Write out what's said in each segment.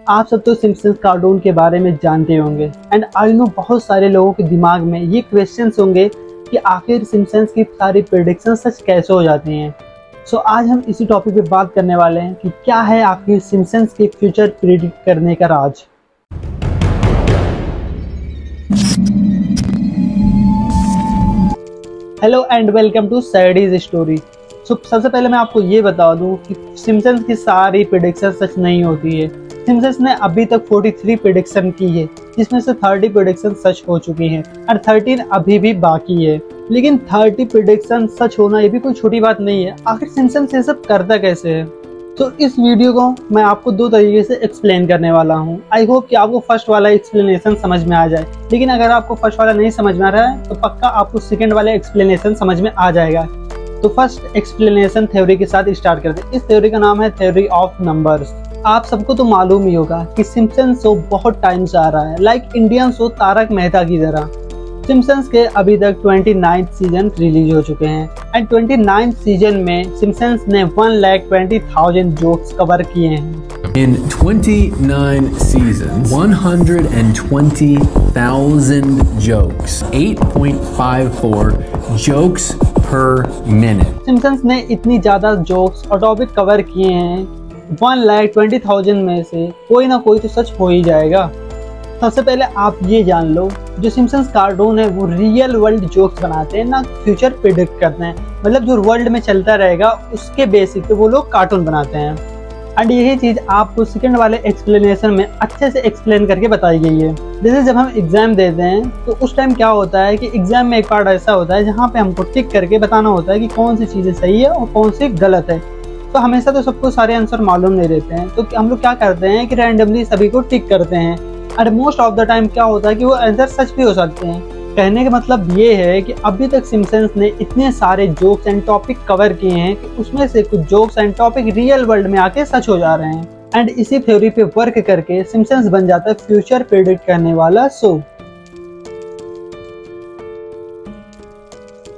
आप सब तो सिम्पसन्स कार्टून के बारे में जानते होंगे एंड आई नो बहुत सारे लोगों के दिमाग में ये क्वेश्चंस होंगे कि आखिर सिम्पसन्स की सारी प्रेडिक्शन सच कैसे हो जाती हैं। सो आज हम इसी टॉपिक पे बात करने वाले हैं कि क्या है आखिर सिम्पसन्स के फ्यूचर प्रेडिक्ट करने का राज। Hello and welcome to Sadie's story. सबसे पहले मैं आपको ये बता दूं कि सिम्पसन्स की सारी प्रेडिक्शन सच नहीं होती है। सिम्पसन्स ने अभी तक 43 प्रेडिक्शन की है, जिसमें से 30 प्रेडिक्शन सच हो चुकी हैं और 13 अभी भी बाकी है। लेकिन 30 प्रेडिक्शन सच होना ये भी कोई छोटी बात नहीं है। आखिर सिम्पसन्स ये सब करता कैसे है, तो इस वीडियो को मैं आपको दो तरीके से एक्सप्लेन करने वाला हूँ। आई होप कि आपको फर्स्ट वाला एक्सप्लेनेशन समझ में आ जाए, लेकिन अगर आपको फर्स्ट वाला नहीं समझ में आ रहा है तो पक्का आपको सेकंड वाला एक्सप्लेनेशन समझ में आ जाएगा। तो फर्स्ट एक्सप्लेनेशन थ्योरी के साथ स्टार्ट करते हैं। इस थ्योरी का नाम है थ्योरी ऑफ नंबर्स। आप सबको तो मालूम ही होगा कि सिम्पसन्स शो बहुत टाइम से आ रहा है, like Indian show Tarak Mehta की तरह। सिम्पसन्स के अभी तक 29 सीजन रिलीज हो चुके हैं एंड 29 सीजन में सिम्पसन्स ने 1,20,000 जोक्स कवर किए हैं। In 29 seasons, 120,000 jokes, 8.54 jokes per minute. Simpson's ने इतनी ज्यादा जोक्स और टॉपिक कवर किए हैं, 1,20,000 में से कोई ना कोई तो सच हो ही जाएगा। सबसे पहले आप ये जान लो, जो सिम्पसन्स कार्टून है वो रियल वर्ल्ड जोक्स बनाते हैं, ना फ्यूचर प्रिडिक्ट करते हैं। मतलब जो वर्ल्ड में चलता रहेगा उसके बेसिक पे वो लोग कार्टून बनाते हैं। एंड यही चीज़ आपको सेकंड वाले एक्सप्लेनेशन में अच्छे से एक्सप्लेन करके बताई गई है। जैसे जब हम एग्जाम देते हैं तो उस टाइम क्या होता है कि एग्जाम में एक पार्ट ऐसा होता है जहाँ पे हमको टिक करके बताना होता है कि कौन सी चीज़ें सही है और कौन सी गलत है। तो हमेशा तो सबको सारे आंसर मालूम नहीं रहते हैं, तो हम लोग क्या करते हैं कि रैंडमली सभी को टिक करते हैं। और मोस्ट ऑफ द टाइम क्या होता है कि वो आंसर सच भी हो सकते हैं। कहने का मतलब ये है कि अभी तक सिम्पसन्स ने इतने सारे जोक्स एंड टॉपिक कवर किए हैं कि उसमें से कुछ jokes and topic real world में आके सच हो जा रहे हैं। एंड इसी थ्योरी पे वर्क करके सिम्पसन्स बन जाता है फ्यूचर प्रेडिक्ट करने वाला शो।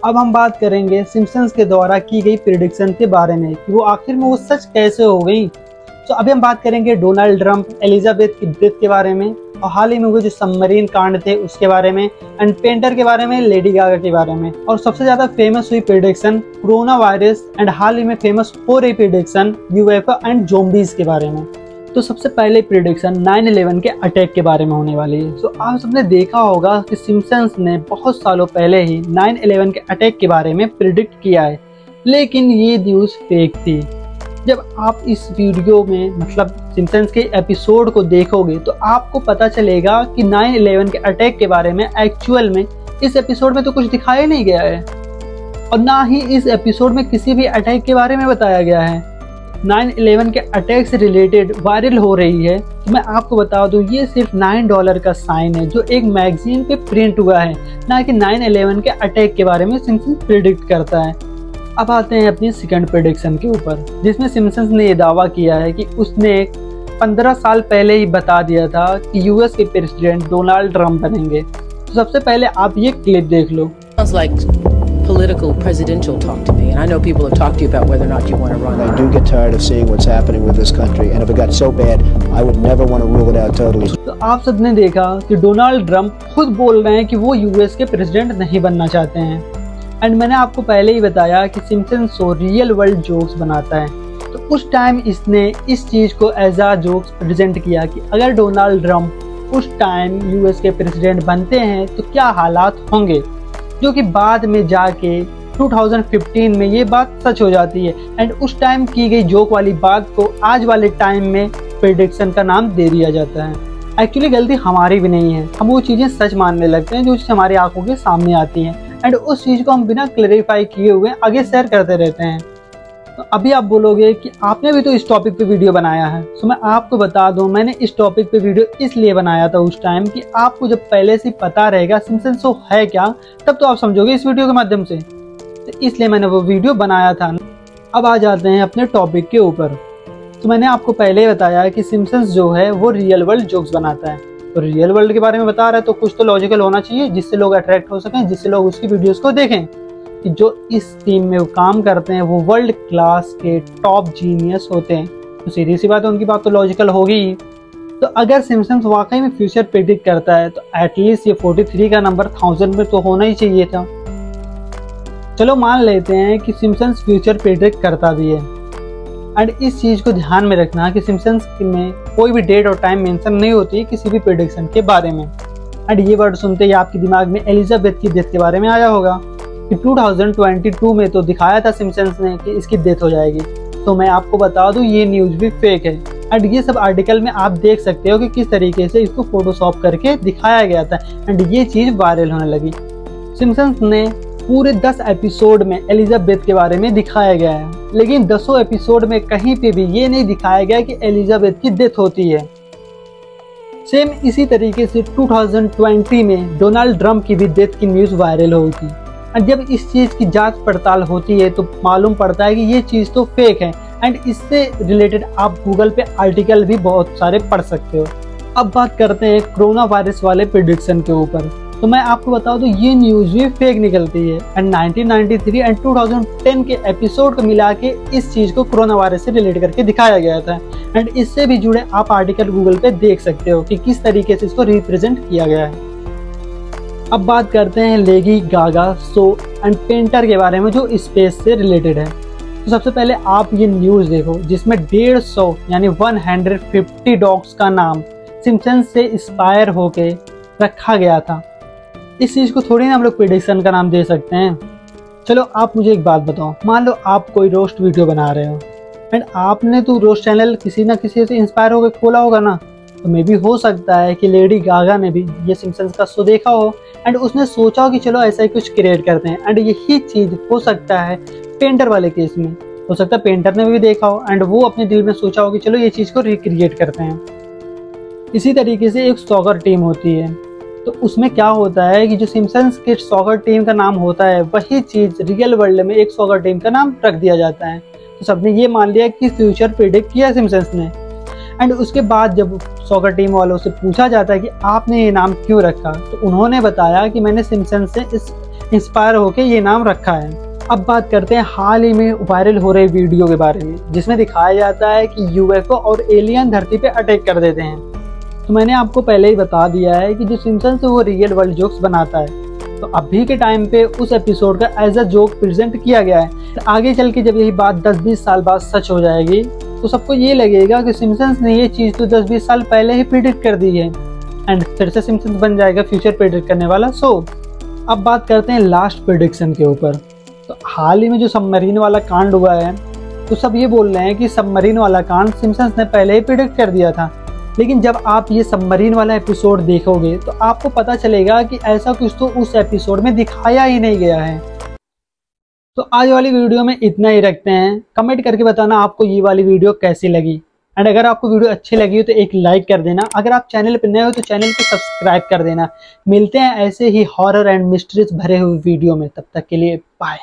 अब हम बात करेंगे सिम्पसन्स के द्वारा की गई प्रेडिक्शन के बारे में कि वो आखिर में वो सच कैसे हो गई। तो अभी हम बात करेंगे डोनाल्ड ट्रंप, एलिजाबेथ की डेथ के बारे में, और हाल ही में हुए जो सबमरीन कांड थे उसके बारे में, एंड पेंटर के बारे में, लेडी गागा के बारे में। और सबसे ज्यादा फेमस हुई प्रेडिक्शन कोरोना वायरस एंड हाल ही में फेमस हो रही प्रेडिक्शन यूएफओ एंड ज़ॉम्बीज के बारे में। तो सबसे पहले प्रेडिक्शन 9/11 के अटैक के बारे में होने वाली है। तो आप सबने देखा होगा कि सिम्पसन्स ने बहुत सालों पहले ही 9/11 के अटैक के बारे में प्रेडिक्ट किया है, लेकिन ये न्यूज़ फेक थी। जब आप इस वीडियो में मतलब सिम्पसन्स के एपिसोड को देखोगे तो आपको पता चलेगा कि 9/11 के अटैक के बारे में एक्चुअल में इस एपिसोड में तो कुछ दिखाया नहीं गया है, और ना ही इस एपिसोड में किसी भी अटैक के बारे में बताया गया है। 9/11 के अटैक से रिलेटेड वायरल हो रही है। तो मैं आपको बता दूं, ये सिर्फ $9 का साइन है जो एक मैगजीन पे प्रिंट हुआ है, ना कि 9/11 के अटैक के बारे में सिम्पसन्स प्रेडिक्ट करता है। अब आते हैं अपनी सेकंड प्रेडिक्शन के ऊपर, जिसमें सिम्पसन्स ने ये दावा किया है कि उसने 15 साल पहले ही बता दिया था कि यूएस के प्रेसिडेंट डोनाल्ड ट्रंप बनेंगे। तो सबसे पहले आप ये क्लिप देख लो। Political presidential talk to me, and I know people have talked to you about whether or not you want to run. I do get tired of seeing what's happening with this country, and if it got so bad, I would never want to rule it out totally. तो आप सबने देखा कि Donald Trump खुद बोल रहे हैं कि वो यूएस के प्रेसिडेंट नहीं बनना चाहते हैं। एंड मैंने आपको पहले ही बताया कि Simpsons show real world jokes बनाता है, तो उस टाइम इसने इस चीज़ को एज आ जोक्स प्रेजेंट किया कि अगर डोनाल्ड ट्रंप उस टाइम यूएस के प्रेसिडेंट बनते हैं तो क्या हालात होंगे, जो कि बाद में जाके 2015 में ये बात सच हो जाती है। एंड उस टाइम की गई जोक वाली बात को आज वाले टाइम में प्रेडिक्शन का नाम दे दिया जाता है। एक्चुअली गलती हमारी भी नहीं है, हम वो चीज़ें सच मानने लगते हैं जो हमारी आंखों के सामने आती हैं, एंड उस चीज़ को हम बिना क्लैरिफाई किए हुए आगे शेयर करते रहते हैं। तो अभी आप बोलोगे कि आपने भी तो इस टॉपिक पे वीडियो बनाया है। तो मैं आपको बता दूं, मैंने इस टॉपिक पे वीडियो इसलिए बनाया था उस टाइम कि आपको जब पहले से पता रहेगा सिम्पसन्स शो है क्या, तब तो आप समझोगे इस वीडियो के माध्यम से। तो इसलिए मैंने वो वीडियो बनाया था। अब आ जाते हैं अपने टॉपिक के ऊपर। तो मैंने आपको पहले ही बताया कि सिम्पसन्स जो है वो रियल वर्ल्ड जोक्स बनाता है। तो रियल वर्ल्ड के बारे में बता रहा है तो कुछ तो लॉजिकल होना चाहिए जिससे लोग अट्रैक्ट हो सकें, जिससे लोग उसकी वीडियोस को देखें। कि जो इस टीम में वो काम करते हैं वो वर्ल्ड क्लास के टॉप जीनियस होते हैं, तो सीधी सी बात है उनकी बात तो लॉजिकल होगी ही। तो अगर सिम्पसन्स वाकई में फ्यूचर प्रेडिक्ट करता है तो एटलीस्ट ये 43 का नंबर 1000 में तो होना ही चाहिए था। चलो मान लेते हैं कि सिम्पसन्स फ्यूचर प्रेडिक्ट करता भी है, एंड इस चीज को ध्यान में रखना कि सिम्पसन्स में कोई भी डेट और टाइम मेंशन नहीं होती है किसी भी प्रेडिक्शन के बारे में। एंड ये वर्ड सुनते ही आपके दिमाग में एलिजाबेथ की डेथ के बारे में आया होगा कि 2022 में तो दिखाया था सिम्पसन्स ने कि इसकी डेथ हो जाएगी। तो मैं आपको बता दूं ये न्यूज भी फेक है, एंड ये सब आर्टिकल में आप देख सकते हो कि किस तरीके से इसको फोटोशॉप करके दिखाया गया था, एंड ये चीज वायरल होने लगी। सिम्पसन्स ने पूरे 10 एपिसोड में एलिजाबेथ के बारे में दिखाया गया है, लेकिन 10 एपिसोड में कहीं पे भी ये नहीं दिखाया गया कि एलिजाबेथ की डेथ होती है। सेम इसी तरीके से 2020 में डोनाल्ड ट्रंप की भी डेथ की न्यूज वायरल हुई थी, और जब इस चीज की जांच पड़ताल होती है तो मालूम पड़ता है कि ये चीज तो फेक है, एंड इससे रिलेटेड आप गूगल पे आर्टिकल भी बहुत सारे पढ़ सकते हो। अब बात करते हैं कोरोना वायरस वाले प्रेडिक्शन के ऊपर। तो मैं आपको बता दूं ये न्यूज भी फेक निकलती है, एंड 1993 एंड 2010 के एपिसोड को मिला के इस चीज को कोरोना वायरस से रिलेट करके दिखाया गया था, एंड इससे भी जुड़े आप आर्टिकल गूगल पे देख सकते हो कि किस तरीके से इसको रिप्रेजेंट किया गया है। अब बात करते हैं Lady Gaga show and painter के बारे में जो स्पेस से रिलेटेड है। तो सबसे पहले आप ये न्यूज देखो जिसमें 150 यानी 150 डॉग्स का नाम सिम्पसन्स से इंस्पायर होके रखा गया था। इस चीज को थोड़ी ना हम लोग प्रेडिक्शन का नाम दे सकते हैं। चलो आप मुझे एक बात बताओ, मान लो आप कोई रोस्ट वीडियो बना रहे हो, एंड आपने तो रोस्ट चैनल किसी ना किसी से इंस्पायर होकर खोला होगा ना, तो मे भी हो सकता है कि लेडी गागा ने भी ये सिम्पसन्स का शो देखा हो, एंड उसने सोचा हो कि चलो ऐसा ही कुछ क्रिएट करते हैं। एंड यही चीज हो सकता है पेंटर वाले केस में, हो सकता है पेंटर ने भी देखा हो एंड वो अपने दिल में सोचा हो कि चलो ये चीज को रिक्रिएट करते हैं। इसी तरीके से एक सॉकर टीम होती है, तो उसमें क्या होता है कि जो सिम्पसन्स के सॉकर टीम का नाम होता है वही चीज रियल वर्ल्ड में एक सॉकर टीम का नाम रख दिया जाता है। तो सबने ये मान लिया कि फ्यूचर प्रेडिक्ट किया सिम्पसन्स ने, एंड उसके बाद जब सॉकर टीम वालों से पूछा जाता है कि आपने ये नाम क्यों रखा, तो उन्होंने बताया कि मैंने सिम्पसन्स से इंस्पायर होकर ये नाम रखा है। अब बात करते हैं हाल ही में वायरल हो रहे वीडियो के बारे में जिसमें दिखाया जाता है कि यूएफओ और एलियन धरती पे अटैक कर देते हैं। तो मैंने आपको पहले ही बता दिया है कि जो सिम्पसन्स है वो रियल वर्ल्ड जोक्स बनाता है, तो अभी के टाइम पे उस एपिसोड का एज अ जोक प्रेजेंट किया गया है। तो आगे चल के जब यही बात 10-20 साल बाद सच हो जाएगी तो सबको ये लगेगा कि सिम्पसन्स ने ये चीज तो 10-20 साल पहले ही प्रेडिक्ट कर दी है, एंड फिर से सिम्पसन्स बन जाएगा फ्यूचर प्रेडिक्ट करने वाला शो। अब बात करते हैं लास्ट प्रेडिक्शन के ऊपर। तो हाल ही में जो सबमरीन वाला कांड हुआ है, तो सब ये बोल रहे हैं कि सबमरीन वाला कांड सिम्पसन्स ने पहले ही प्रेडिक्ट कर दिया था, लेकिन जब आप ये सबमरीन वाला एपिसोड देखोगे तो आपको पता चलेगा कि ऐसा कुछ तो उस एपिसोड में दिखाया ही नहीं गया है। तो आज वाली वीडियो में इतना ही रखते हैं। कमेंट करके बताना आपको ये वाली वीडियो कैसी लगी, एंड अगर आपको वीडियो अच्छी लगी हो तो एक लाइक कर देना। अगर आप चैनल पर नए हो तो चैनल को सब्सक्राइब कर देना। मिलते हैं ऐसे ही हॉरर एंड मिस्ट्रीज भरे हुए वीडियो में, तब तक के लिए बाय।